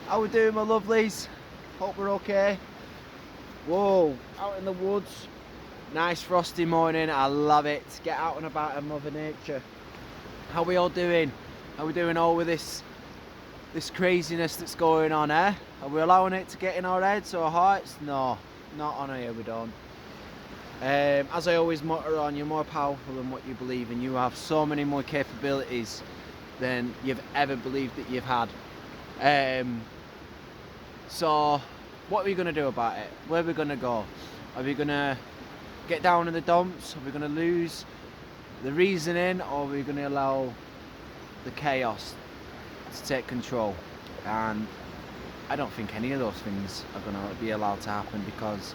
How we doing, my lovelies? Hope we're okay. Whoa, out in the woods. Nice frosty morning, I love it. Get out and about in Mother Nature. How we all doing? How we doing all with this craziness that's going on, eh? Are we allowing it to get in our heads or hearts? No, not on here, we don't. As I always mutter on, you're more powerful than what you believe, and you have so many more capabilities than you've ever believed that you've had. So what are we going to do about it? Where are we going to go? Are we going to get down in the dumps? Are we going to lose the reasoning, or are we going to allow the chaos to take control? And I don't think any of those things are going to be allowed to happen, because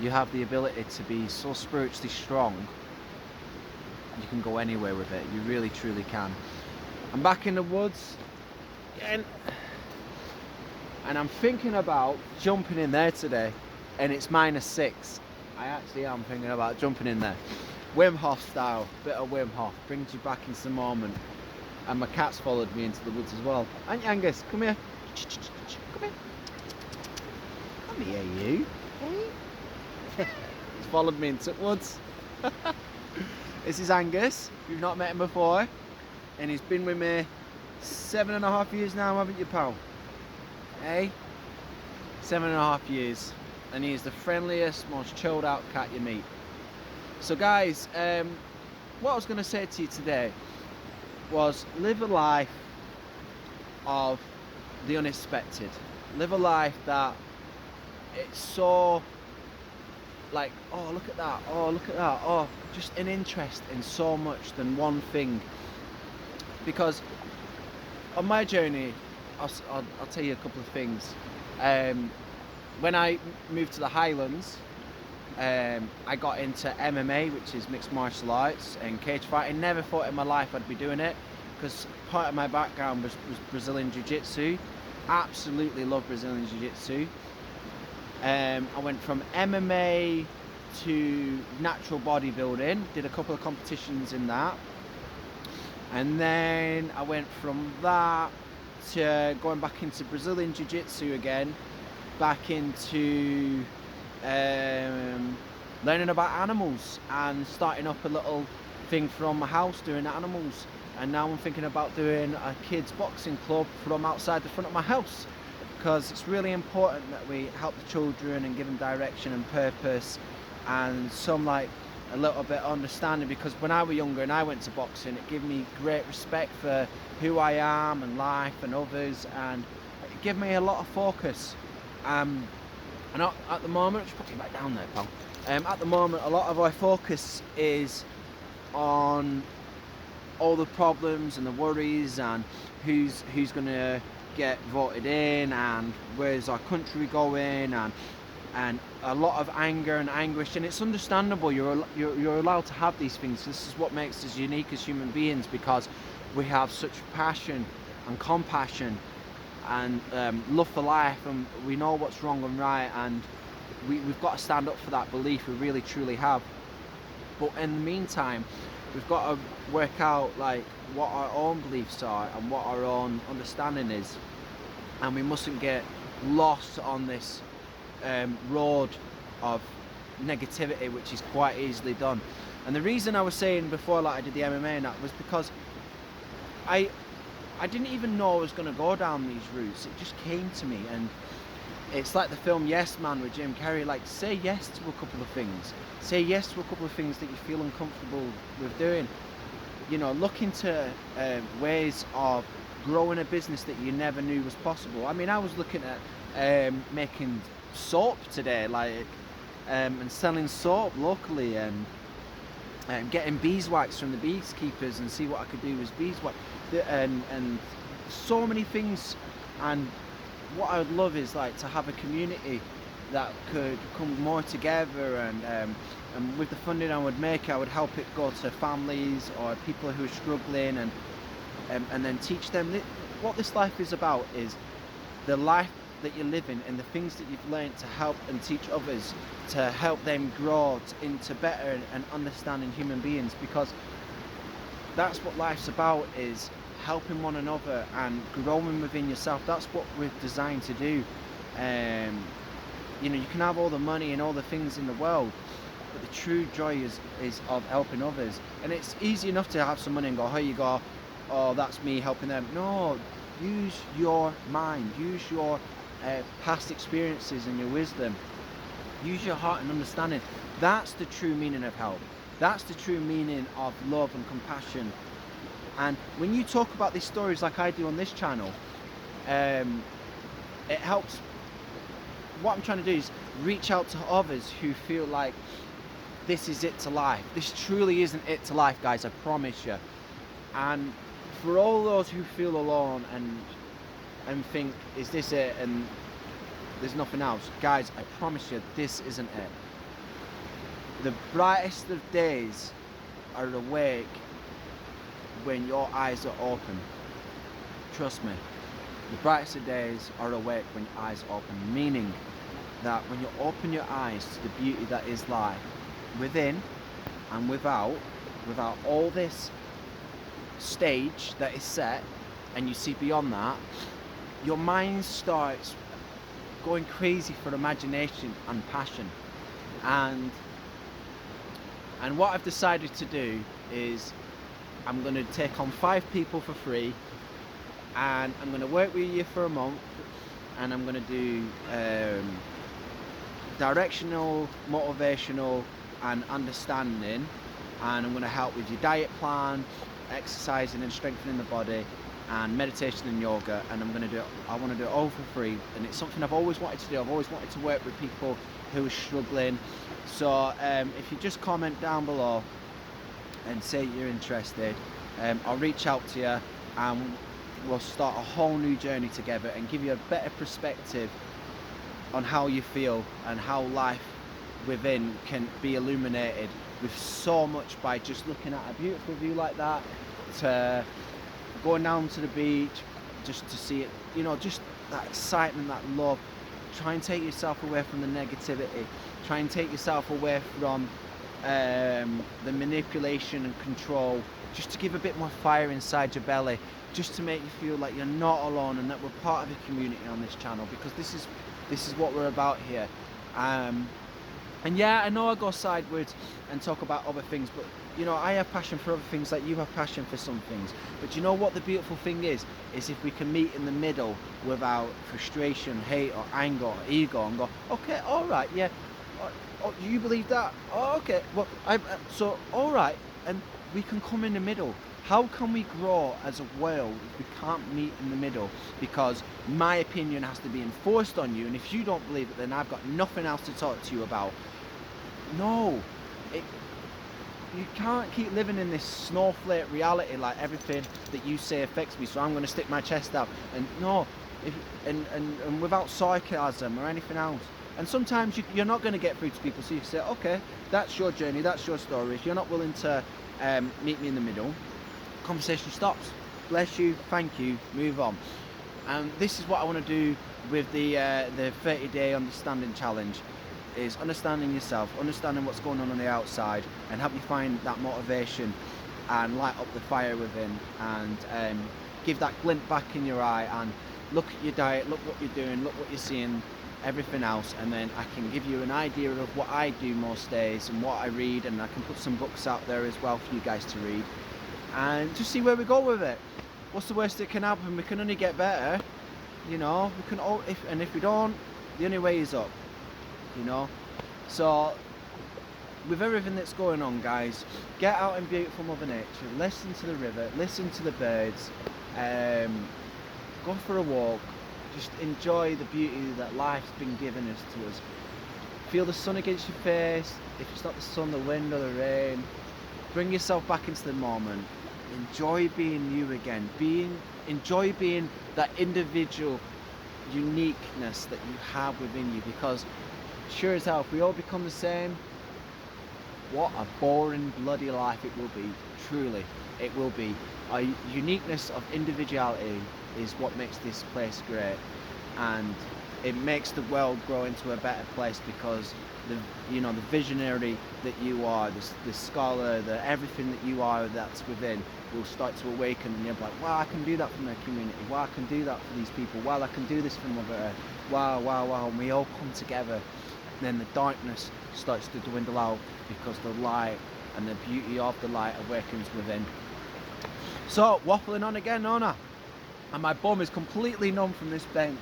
you have the ability to be so spiritually strong. You can go anywhere with it. You really truly can. I'm back in the woods again, and I'm thinking about jumping in there today, and it's -6. I actually am thinking about jumping in there. Wim Hof style, bit of Wim Hof, brings you back into the moment. And my cat's followed me into the woods as well. Ain't you, Angus? Come here. Come here. Come here, you. Hey. He's followed me into the woods. This is Angus. You've not met him before. And he's been with me 7.5 years now, haven't you, pal? Hey? 7.5 years. And he is the friendliest, most chilled out cat you meet. So guys, what I was going to say to you today was live a life of the unexpected. Live a life that it's so like, oh look at that, oh look at that, oh, just an interest in so much than one thing. Because on my journey, I'll tell you a couple of things. When I moved to the Highlands, I got into MMA, which is mixed martial arts, and cage fighting. Never thought in my life I'd be doing it, because part of my background was Brazilian Jiu-Jitsu. Absolutely love Brazilian Jiu-Jitsu. I went from MMA to natural bodybuilding, did a couple of competitions in that, and then I went from that to going back into Brazilian Jiu-Jitsu again, back into learning about animals and starting up a little thing from my house doing animals. And now I'm thinking about doing a kids boxing club from outside the front of my house, because it's really important that we help the children and give them direction and purpose and some like a little bit of understanding. Because when I was younger and I went to boxing, it gave me great respect for who I am and life and others, and it gave me a lot of focus. And at the moment, just put you back down there, pal. At the moment, a lot of our focus is on all the problems and the worries, and who's going to get voted in, and where's our country going, and a lot of anger and anguish. And it's understandable. You're allowed to have these things. This is what makes us unique as human beings, because we have such passion and compassion and love for life, and we know what's wrong and right, and we've got to stand up for that belief. We really truly have. But in the meantime, we've got to work out like what our own beliefs are and what our own understanding is, and we mustn't get lost on this road of negativity, which is quite easily done. And the reason I was saying before, like I did the MMA and that, was because I didn't even know I was going to go down these routes. It just came to me, and it's like the film Yes Man with Jim Carrey. Like, say yes to a couple of things. Say yes to a couple of things that you feel uncomfortable with doing. You know, look into ways of growing a business that you never knew was possible. I mean, I was looking at making soap today, like, and selling soap locally, and getting beeswax from the beekeepers, and see what I could do with beeswax, and so many things. And what I would love is like to have a community that could come more together, and with the funding I would make, I would help it go to families or people who are struggling, and then teach them what this life is about, is the life that you're living and the things that you've learned to help and teach others, to help them grow into better and understanding human beings. Because that's what life's about, is helping one another and growing within yourself. That's what we're designed to do. Um, you can have all the money and all the things in the world, but the true joy is of helping others. And it's easy enough to have some money and go, here you go, oh, that's me helping them. No, use your mind, use your past experiences and your wisdom, use your heart and understanding. That's the true meaning of help. That's the true meaning of love and compassion. And when you talk about these stories like I do on this channel, it helps. What I'm trying to do is reach out to others who feel like this is it to life. This truly isn't it to life, guys, I promise you. And for all those who feel alone and think, is this it, and there's nothing else, guys, I promise you, this isn't it. The brightest of days are awake when your eyes are open. Trust me. The brightest of days are awake when your eyes are open, meaning that when you open your eyes to the beauty that is life, within and without all this stage that is set, and you see beyond that, your mind starts going crazy for imagination and passion. And what I've decided to do is I'm going to take on 5 people for free, and I'm going to work with you for a month, and I'm going to do directional, motivational and understanding, and I'm going to help with your diet plan, exercising and strengthening the body, and meditation and yoga. And I want to do it all for free, and it's something I've always wanted to do. I've always wanted to work with people who are struggling. So if you just comment down below and say you're interested, I'll reach out to you and we'll start a whole new journey together and give you a better perspective on how you feel and how life within can be illuminated with so much by just looking at a beautiful view like that, to going down to the beach just to see it, just that excitement, that love. Try and take yourself away from the negativity, try and take yourself away from the manipulation and control, just to give a bit more fire inside your belly, just to make you feel like you're not alone and that we're part of a community on this channel, because this is what we're about here. And yeah, I know I go sideways and talk about other things, but I have passion for other things like you have passion for some things. But you know what the beautiful thing is if we can meet in the middle without frustration, hate or anger or ego, and go, okay, all right, yeah, oh, you believe that? Oh, okay, well, so all right, and we can come in the middle. How can we grow as a world if we can't meet in the middle? Because my opinion has to be enforced on you, and if you don't believe it, then I've got nothing else to talk to you about. No, you can't keep living in this snowflake reality like everything that you say affects me, so I'm going to stick my chest out. And no, and without sarcasm or anything else. And sometimes you're not going to get through to people, so you say, okay, that's your journey, that's your story. If you're not willing to meet me in the middle, conversation stops. Bless you, thank you, move on. And this is what I want to do with the 30-day understanding challenge, is understanding yourself, understanding what's going on the outside, and help you find that motivation and light up the fire within, and give that glint back in your eye, and look at your diet, look what you're doing, look what you're seeing, everything else, and then I can give you an idea of what I do most days and what I read, and I can put some books out there as well for you guys to read, and just see where we go with it. What's the worst that can happen? We can only get better, we can all, if we don't, the only way is up, So with everything that's going on, guys, get out in beautiful Mother Nature, listen to the river, listen to the birds, go for a walk, just enjoy the beauty that life's been giving us to us. Feel the sun against your face. If it's not the sun, the wind or the rain, bring yourself back into the moment. Enjoy being you again. Enjoy being that individual uniqueness that you have within you, because sure as hell, if we all become the same, what a boring bloody life it will be. Truly, it will be. Our uniqueness of individuality is what makes this place great, and it makes the world grow into a better place, because the visionary that you are, the scholar, the everything that you are that's within, will start to awaken, and you'll be like, wow, I can do that for my community, wow, I can do that for these people, wow, I can do this for Mother Earth, wow, wow, wow, and we all come together. And then the darkness starts to dwindle out because the light and the beauty of the light awakens within. So, waffling on again, Nona, and my bum is completely numb from this bench,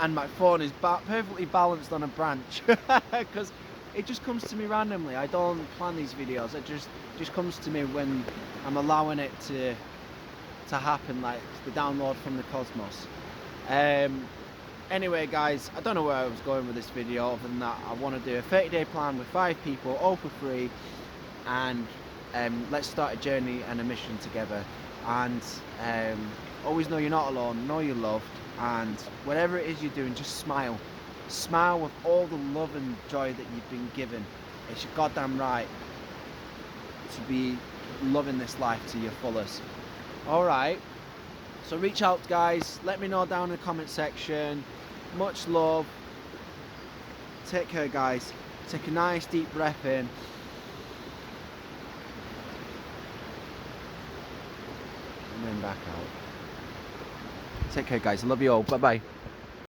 and my phone is perfectly balanced on a branch because it just comes to me randomly. I don't plan these videos, it just comes to me when I'm allowing it to happen, like the download from the cosmos. Anyway guys, I don't know where I was going with this video other than that I want to do a 30-day plan with 5 people, all for free, and let's start a journey and a mission together. And always know you're not alone, know you're loved, and whatever it is you're doing, just smile. Smile with all the love and joy that you've been given. It's your goddamn right to be loving this life to your fullest. Alright, so reach out guys, let me know down in the comment section. Much love. Take care guys. Take a nice deep breath in. And then back out. Take care guys, I love you all, bye bye.